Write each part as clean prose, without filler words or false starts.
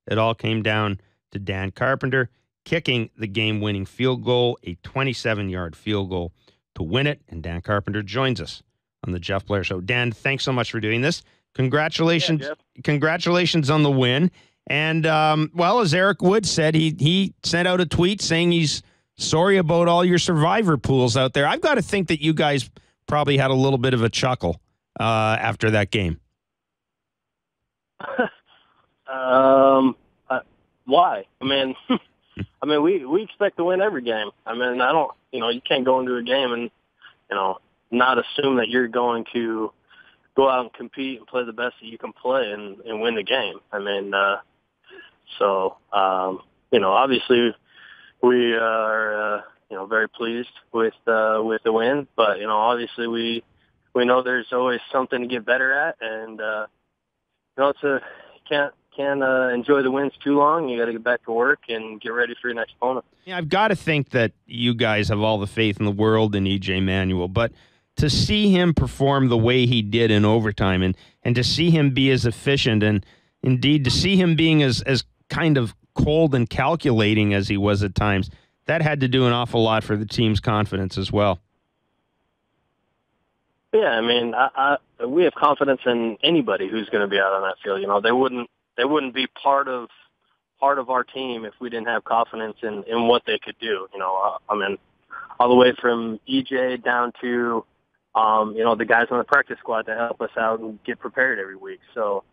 it all came down to Dan Carpenter kicking the game-winning field goal, a 27-yard field goal to win it. And Dan Carpenter joins us on the Jeff Blair Show. Dan, thanks so much for doing this. Congratulations, congratulations on the win. And, well, as Eric Wood said, he sent out a tweet saying he's sorry about all your survivor pools out there. I've got to think that you guys probably had a little bit of a chuckle after that game. Why? I mean, we expect to win every game. I mean, you can't go into a game and, not assume that you're going to go out and compete and play the best that you can play and win the game. I mean, obviously we are, very pleased with the win, but, obviously we know there's always something to get better at, and, you can't enjoy the wins too long. You got to get back to work and get ready for your next opponent. Yeah, I've got to think that you guys have all the faith in the world in EJ Manuel, but to see him perform the way he did in overtime and to see him be as efficient and indeed to see him being as kind of cold and calculating as he was at times, that had to do an awful lot for the team's confidence as well. Yeah, I mean, we have confidence in anybody who's going to be out on that field. They wouldn't be part of our team if we didn't have confidence in what they could do. I mean, all the way from EJ down to the guys on the practice squad to help us out and get prepared every week. So,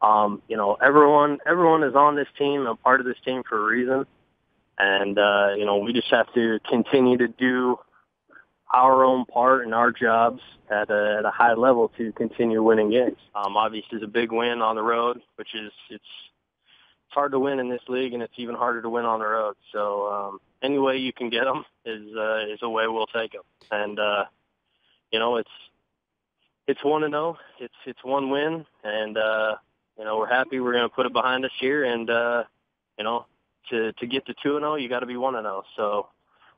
everyone is on this team, a part of this team for a reason. And, we just have to continue to do our own part and our jobs at a high level to continue winning games. Obviously, it's a big win on the road, which is it's hard to win in this league, and it's even harder to win on the road. So any way you can get them is a way we'll take them. And it's 1-0. It's one win, and we're happy. We're going to put it behind us here, and to get to 2-0, you got to be 1-0. So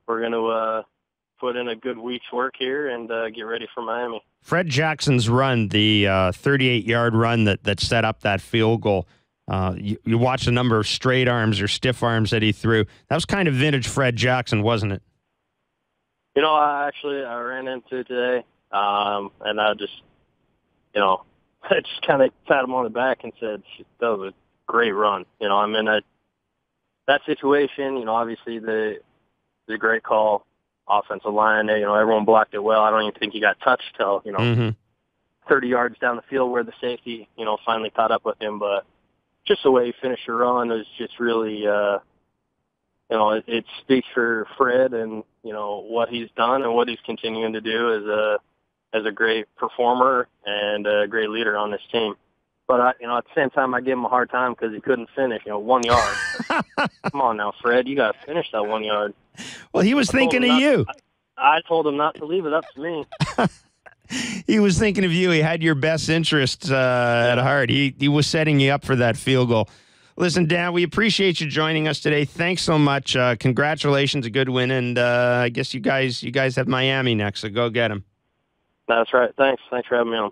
we're going to put in a good week's work here and get ready for Miami. Fred Jackson's run, the 38-yard run that set up that field goal, you watched a number of straight arms or stiff arms that he threw. That was kind of vintage Fred Jackson, wasn't it? I ran into it today, and I just kind of pat him on the back and said, that was a great run. That situation, obviously the great call. Offensive line, everyone blocked it well. I don't even think he got touched till, 30 yards down the field where the safety, finally caught up with him. But just the way he finished the run was just really, it speaks for Fred and, what he's done and what he's continuing to do as a great performer and a great leader on this team. But, at the same time, I give him a hard time because he couldn't finish, 1 yard. Come on now, Fred, you got to finish that 1 yard. Well, he was thinking of you. I told him not to leave it up to me. He was thinking of you. He had your best interests at heart. He was setting you up for that field goal. Listen, Dan, we appreciate you joining us today. Thanks so much. Congratulations, a good win. And I guess you guys have Miami next, so go get them. That's right. Thanks for having me on.